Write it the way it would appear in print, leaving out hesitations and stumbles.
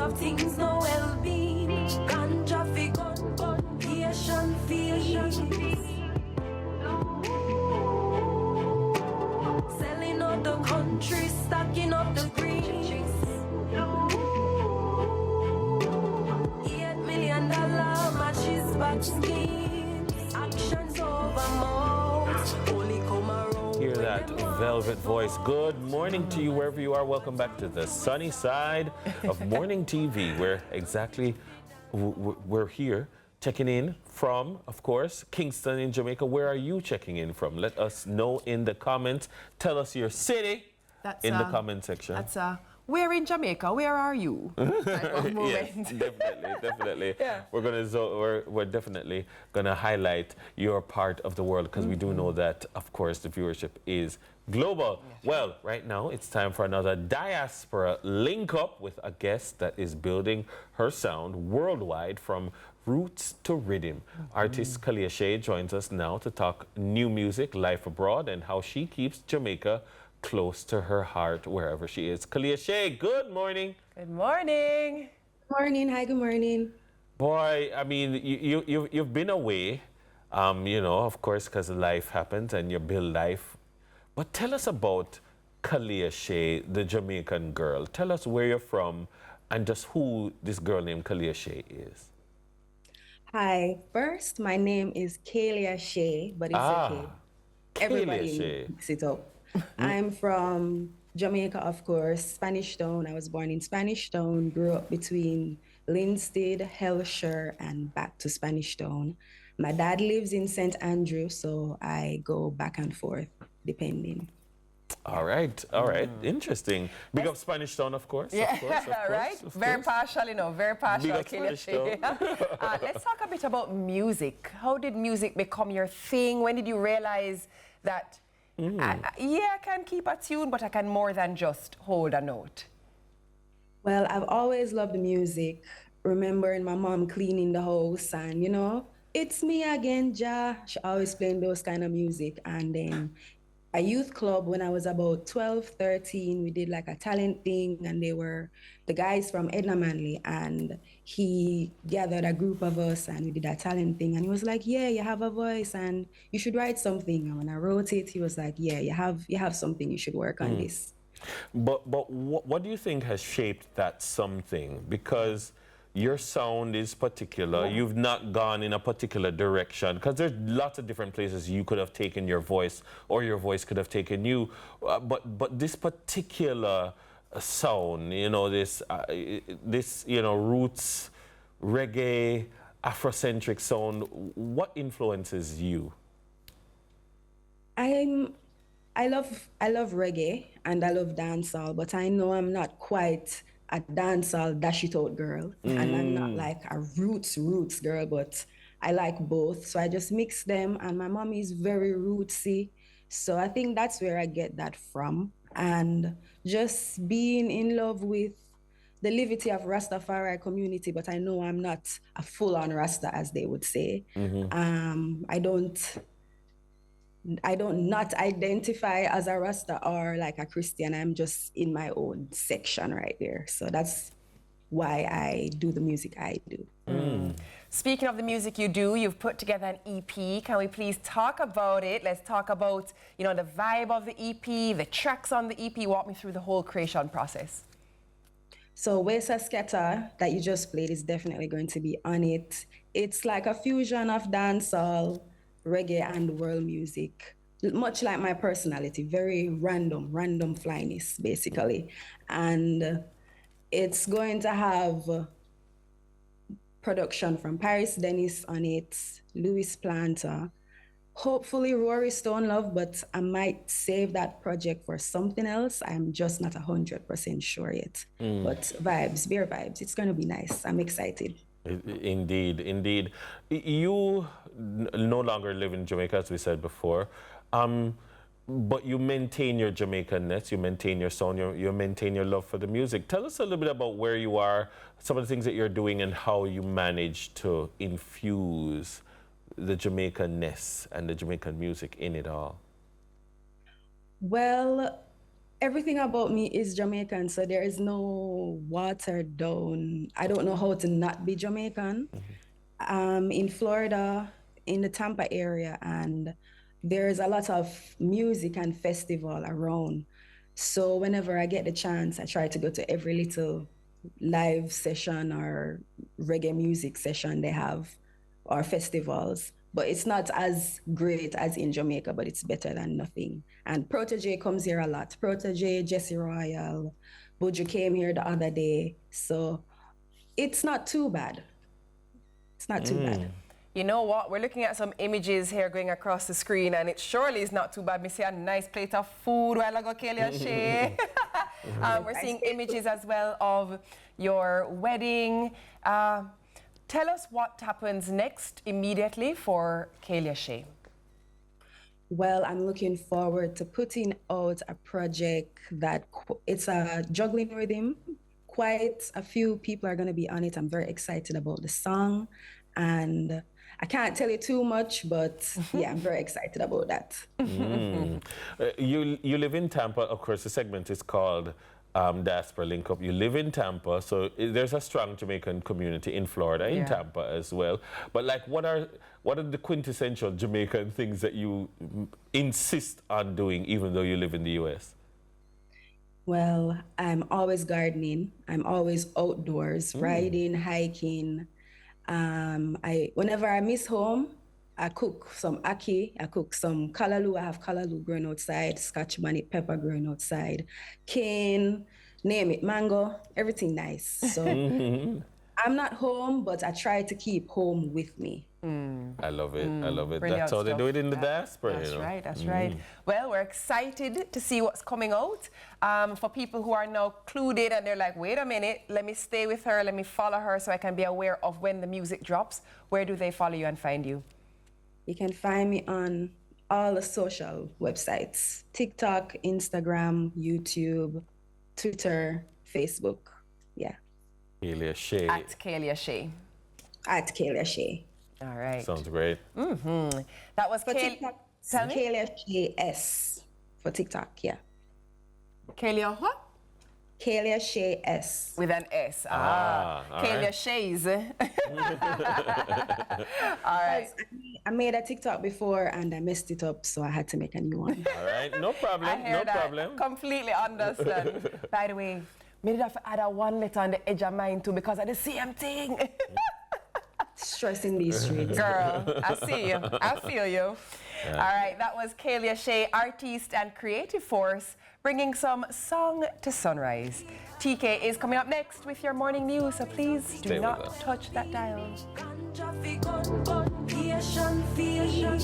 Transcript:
of things no well-being. Ganja fi gun, patient feelings. Selling out the country, stacking up the greens. $8 million matches back schemes. Actions over mouths. Only come around. Hear that velvet voice. Good morning to you wherever you are. Welcome back to the sunny side of morning TV, where exactly we're here checking in from, of course, Kingston in Jamaica. Where are you checking in from? Let us know in the comments. Tell us your city in the comment section. Where in Jamaica? Where are you? Yes, definitely. Yeah. We're definitely gonna highlight your part of the world, because we do know that, of course, the viewership is global. Yes. Well, right now it's time for another diaspora link up with a guest that is building her sound worldwide from roots to rhythm. Artist Kalia Shea joins us now to talk new music, life abroad, and how she keeps Jamaica close to her heart wherever she is. Kalia Shea, good morning. Good morning. Good morning. Hi, good morning. Boy, I mean, you've been away, you know, of course, because life happens and you build life. But tell us about Kalia Shea, the Jamaican girl. Tell us where you're from and just who this girl named Kalia Shea is. Hi. First, my name is Kalia Shea, but it's okay. Everybody mix it up. I'm from Jamaica, of course, Spanish Town. I was born in Spanish Town, grew up between Linstead, Hellshire, and back to Spanish Town. My dad lives in St. Andrew, so I go back and forth, depending. All right. Interesting. Big up Spanish Town, of course. Yeah, of course, right? Very partial, you know, very partial. Let's talk a bit about music. How did music become your thing? When did you realize that, I can keep a tune, but I can more than just hold a note? Well, I've always loved the music. Remembering my mom cleaning the house and, you know, it's me again, Ja. She always playing those kind of music. And then a youth club when I was about 12, 13, we did like a talent thing, and they were the guys from Edna Manley, and he gathered a group of us and we did a talent thing, and he was like, yeah, you have a voice and you should write something. And when I wrote it, he was like, yeah, you have something, you should work on this. But what do you think has shaped that something? Because your sound is particular. Yeah. You've not gone in a particular direction, because there's lots of different places you could have taken your voice, or your voice could have taken you. But this particular sound, you know, this you know, roots, reggae, Afrocentric sound, what influences you? I love reggae and I love dancehall, but I know I'm not quite a dancehall dash it out girl, and I'm not like a roots girl, but I like both, so I just mix them. And my mom is very rootsy, so I think that's where I get that from. And just being in love with the levity of Rastafari community, but I know I'm not a full-on Rasta, as they would say. I don't not identify as a Rasta or like a Christian. I'm just in my own section right there. So that's why I do the music I do. Speaking of the music you do, you've put together an EP. Can we please talk about it? Let's talk about, you know, the vibe of the EP, the tracks on the EP. Walk me through the whole creation process. So Wesa Scatter that you just played is definitely going to be on it. It's like a fusion of dancehall, reggae, and world music, much like my personality, very random flyness, basically. And it's going to have production from Paris Dennis on it, Louis Planter, hopefully Rory Stone Love, but I might save that project for something else. I'm just not 100% sure yet. But vibes, beer vibes, it's going to be nice. I'm excited. Indeed. You no longer live in Jamaica, as we said before, but you maintain your Jamaican-ness, you maintain your sound, you maintain your love for the music. Tell us a little bit about where you are, some of the things that you're doing, and how you manage to infuse the Jamaican-ness and the Jamaican music in it all. Well, everything about me is Jamaican, so there is no watered down. I don't know how to not be Jamaican. In Florida, in the Tampa area, and there's a lot of music and festival around. So whenever I get the chance, I try to go to every little live session or reggae music session they have, or festivals. But it's not as great as in Jamaica, but it's better than nothing. And Protege comes here a lot. Protege, Jesse Royal, Buju came here the other day. So it's not too bad. It's not too bad. You know what? We're looking at some images here going across the screen, and it surely is not too bad. We see a nice plate of food while I go Kalia Shea. We're seeing images as well of your wedding. Tell us what happens next immediately for Kalia Shea. Well, I'm looking forward to putting out a project that it's a juggling rhythm. Quite a few people are going to be on it. I'm very excited about the song, and I can't tell you too much, but yeah, I'm very excited about that. You live in Tampa. Of course, the segment is called Diaspora Link Up. You live in Tampa, so there's a strong Jamaican community in Florida, in Tampa as well. But like, what are the quintessential Jamaican things that you insist on doing, even though you live in the U.S.? Well, I'm always gardening. I'm always outdoors, riding, hiking. Whenever I miss home, I cook some ackee, I cook some callaloo. I have callaloo growing outside, scotch bonnet pepper growing outside, cane, name it, mango, everything nice. So I'm not home, but I try to keep home with me. I love it. I love it. Brilliant That's how they do it stuff. in the diaspora. That's you know? right, that's right. Well, we're excited to see what's coming out. For people who are now clued in and they're like, wait a minute, let me stay with her, let me follow her so I can be aware of when the music drops. Where do they follow you and find you? You can find me on all the social websites: TikTok, Instagram, YouTube, Twitter, Facebook. Yeah. Kalia Shea. At Kalia Shea. At Kalia Shea. All right. Sounds great. That was For TikTok, Kalia Shea S. For TikTok, yeah. Kalia what? Kalia Shea S. With an S. all Kalia right. Shays. All right. I made a TikTok before and I messed it up, so I had to make a new one. All right, no problem, I hear no that. problem. Completely understand. By the way, maybe I have to add a one letter on the edge of mine too because of the same thing. Stressing these streets. Girl, I see you. I feel you. All right, that was Kalia Shea, artiste and creative force, bringing some song to sunrise. TK is coming up next with your morning news, so please Stay do with not us. touch that dial. Ganja fi gun, gun, patient, feel.